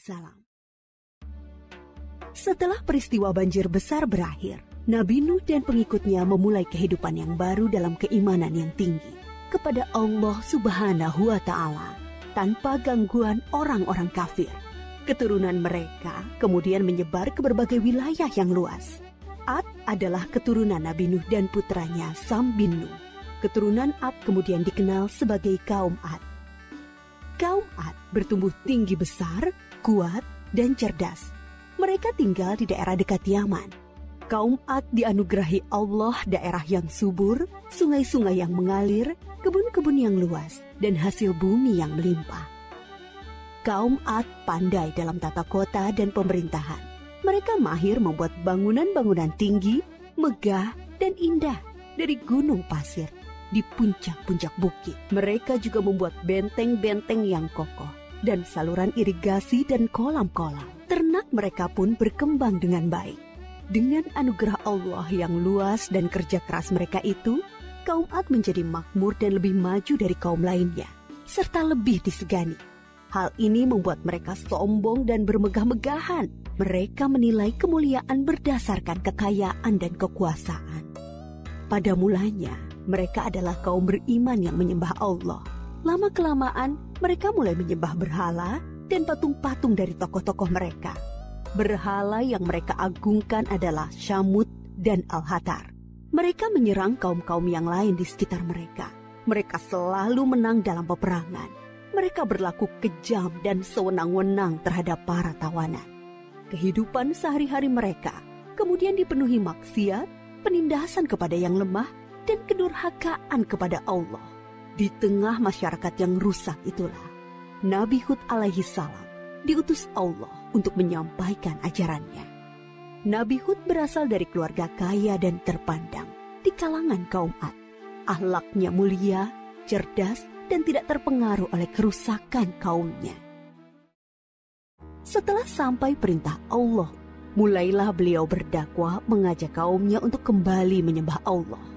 Salam. Setelah peristiwa banjir besar berakhir, Nabi Nuh dan pengikutnya memulai kehidupan yang baru dalam keimanan yang tinggi kepada Allah Subhanahu wa Ta'ala tanpa gangguan orang-orang kafir. Keturunan mereka kemudian menyebar ke berbagai wilayah yang luas. Ad adalah keturunan Nabi Nuh dan putranya Sam bin Nuh. Keturunan Ad kemudian dikenal sebagai kaum Ad. Kaum Ad bertumbuh tinggi besar, kuat, dan cerdas. Mereka tinggal di daerah dekat Yaman. Kaum Ad dianugerahi Allah daerah yang subur, sungai-sungai yang mengalir, kebun-kebun yang luas, dan hasil bumi yang melimpah. Kaum Ad pandai dalam tata kota dan pemerintahan. Mereka mahir membuat bangunan-bangunan tinggi, megah, dan indah dari gunung pasir di puncak-puncak bukit. Mereka juga membuat benteng-benteng yang kokoh dan saluran irigasi dan kolam-kolam. Ternak mereka pun berkembang dengan baik. Dengan anugerah Allah yang luas dan kerja keras mereka itu, kaum Ad menjadi makmur dan lebih maju dari kaum lainnya, serta lebih disegani. Hal ini membuat mereka sombong dan bermegah-megahan. Mereka menilai kemuliaan berdasarkan kekayaan dan kekuasaan. Pada mulanya, mereka adalah kaum beriman yang menyembah Allah. Lama-kelamaan, mereka mulai menyembah berhala dan patung-patung dari tokoh-tokoh mereka. Berhala yang mereka agungkan adalah Syamut dan Al-Hatar. Mereka menyerang kaum-kaum yang lain di sekitar mereka. Mereka selalu menang dalam peperangan. Mereka berlaku kejam dan sewenang-wenang terhadap para tawanan. Kehidupan sehari-hari mereka kemudian dipenuhi maksiat, penindasan kepada yang lemah, dan kedurhakaan kepada Allah. Di tengah masyarakat yang rusak itulah, Nabi Hud alaihi salam diutus Allah untuk menyampaikan ajarannya. Nabi Hud berasal dari keluarga kaya dan terpandang di kalangan kaum Ad. Akhlaknya mulia, cerdas, dan tidak terpengaruh oleh kerusakan kaumnya. Setelah sampai perintah Allah, mulailah beliau berdakwah mengajak kaumnya untuk kembali menyembah Allah.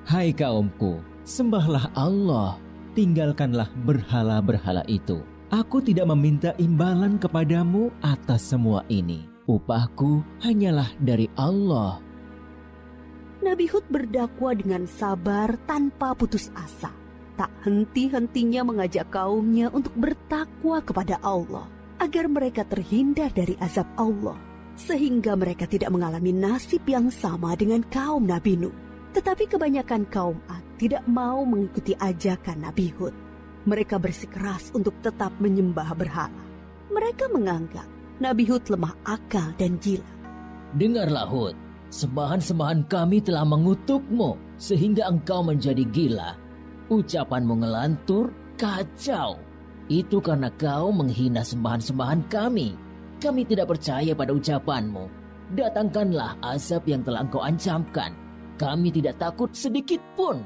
Hai kaumku, sembahlah Allah, tinggalkanlah berhala-berhala itu. Aku tidak meminta imbalan kepadamu atas semua ini. Upahku hanyalah dari Allah. Nabi Hud berdakwah dengan sabar tanpa putus asa. Tak henti-hentinya mengajak kaumnya untuk bertakwa kepada Allah, agar mereka terhindar dari azab Allah, sehingga mereka tidak mengalami nasib yang sama dengan kaum Nabi Nuh. Tetapi kebanyakan kaum Ad tidak mau mengikuti ajakan Nabi Hud. Mereka bersikeras untuk tetap menyembah berhala. Mereka menganggap Nabi Hud lemah akal dan gila. Dengarlah Hud, sembahan-sembahan kami telah mengutukmu sehingga engkau menjadi gila. Ucapanmu ngelantur, kacau. Itu karena kau menghina sembahan-sembahan kami. Kami tidak percaya pada ucapanmu. Datangkanlah azab yang telah engkau ancamkan. Kami tidak takut sedikit pun.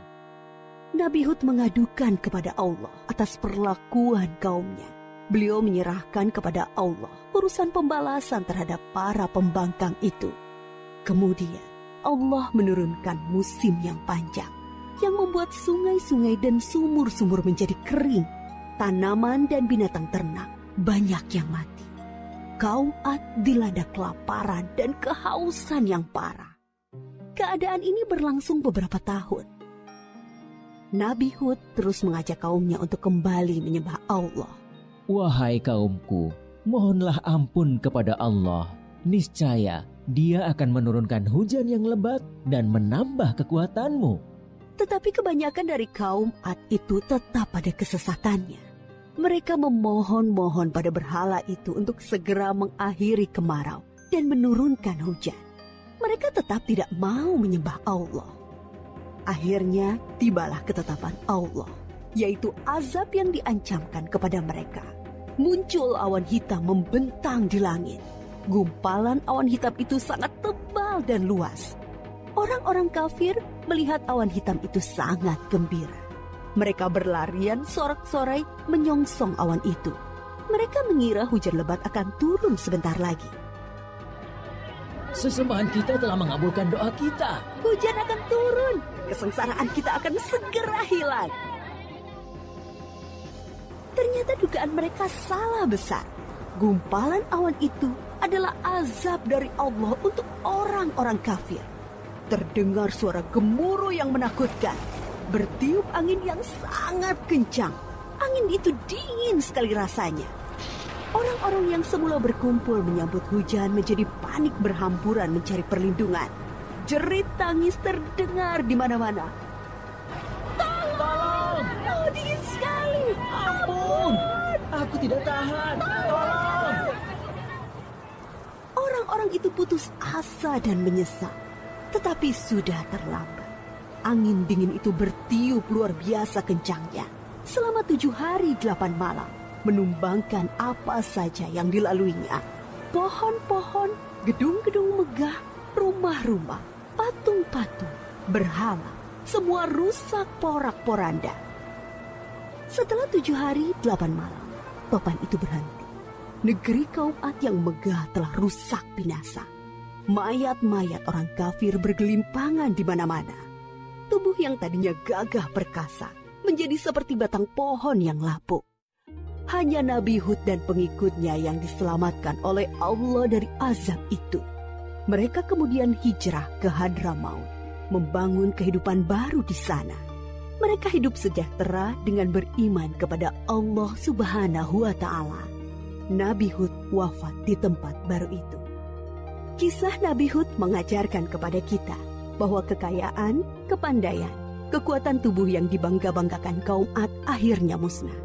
Nabi Hud mengadukan kepada Allah atas perlakuan kaumnya. Beliau menyerahkan kepada Allah urusan pembalasan terhadap para pembangkang itu. Kemudian Allah menurunkan musim yang panjang, yang membuat sungai-sungai dan sumur-sumur menjadi kering. Tanaman dan binatang ternak banyak yang mati. Kaum Ad dilanda kelaparan dan kehausan yang parah. Keadaan ini berlangsung beberapa tahun. Nabi Hud terus mengajak kaumnya untuk kembali menyembah Allah. Wahai kaumku, mohonlah ampun kepada Allah. Niscaya Dia akan menurunkan hujan yang lebat dan menambah kekuatanmu. Tetapi kebanyakan dari kaum Ad itu tetap pada kesesatannya. Mereka memohon-mohon pada berhala itu untuk segera mengakhiri kemarau dan menurunkan hujan. Mereka tetap tidak mau menyembah Allah. Akhirnya tibalah ketetapan Allah, yaitu azab yang diancamkan kepada mereka. Muncul awan hitam membentang di langit. Gumpalan awan hitam itu sangat tebal dan luas. Orang-orang kafir melihat awan hitam itu sangat gembira. Mereka berlarian sorak-sorai menyongsong awan itu. Mereka mengira hujan lebat akan turun sebentar lagi. Sesembahan kita telah mengabulkan doa kita. Hujan akan turun. Kesengsaraan kita akan segera hilang. Ternyata dugaan mereka salah besar. Gumpalan awan itu adalah azab dari Allah untuk orang-orang kafir. Terdengar suara gemuruh yang menakutkan. Bertiup angin yang sangat kencang. Angin itu dingin sekali rasanya. Orang-orang yang semula berkumpul menyambut hujan menjadi panik berhamburan mencari perlindungan. Jerit tangis terdengar di mana-mana. Tolong! Oh, dingin sekali. Ampun! Aku tidak tahan. Tolong! Orang-orang itu putus asa dan menyesal. Tetapi sudah terlambat. Angin dingin itu bertiup luar biasa kencangnya. Selama 7 hari 8 malam. Menumbangkan apa saja yang dilaluinya. Pohon-pohon, gedung-gedung megah, rumah-rumah, patung-patung, berhala. Semua rusak porak-poranda. Setelah 7 hari 8 malam, topan itu berhenti. Negeri kaum Ad yang megah telah rusak binasa. Mayat-mayat orang kafir bergelimpangan di mana-mana. Tubuh yang tadinya gagah perkasa menjadi seperti batang pohon yang lapuk. Hanya Nabi Hud dan pengikutnya yang diselamatkan oleh Allah dari azab itu. Mereka kemudian hijrah ke Hadramaut, membangun kehidupan baru di sana. Mereka hidup sejahtera dengan beriman kepada Allah Subhanahu wa Ta'ala. Nabi Hud wafat di tempat baru itu. Kisah Nabi Hud mengajarkan kepada kita bahwa kekayaan, kepandaian, kekuatan tubuh yang dibangga-banggakan kaum Ad akhirnya musnah.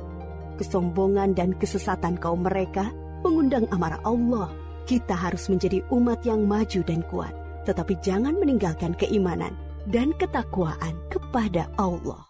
Kesombongan dan kesesatan kaum mereka mengundang amarah Allah. Kita harus menjadi umat yang maju dan kuat, tetapi jangan meninggalkan keimanan dan ketakwaan kepada Allah.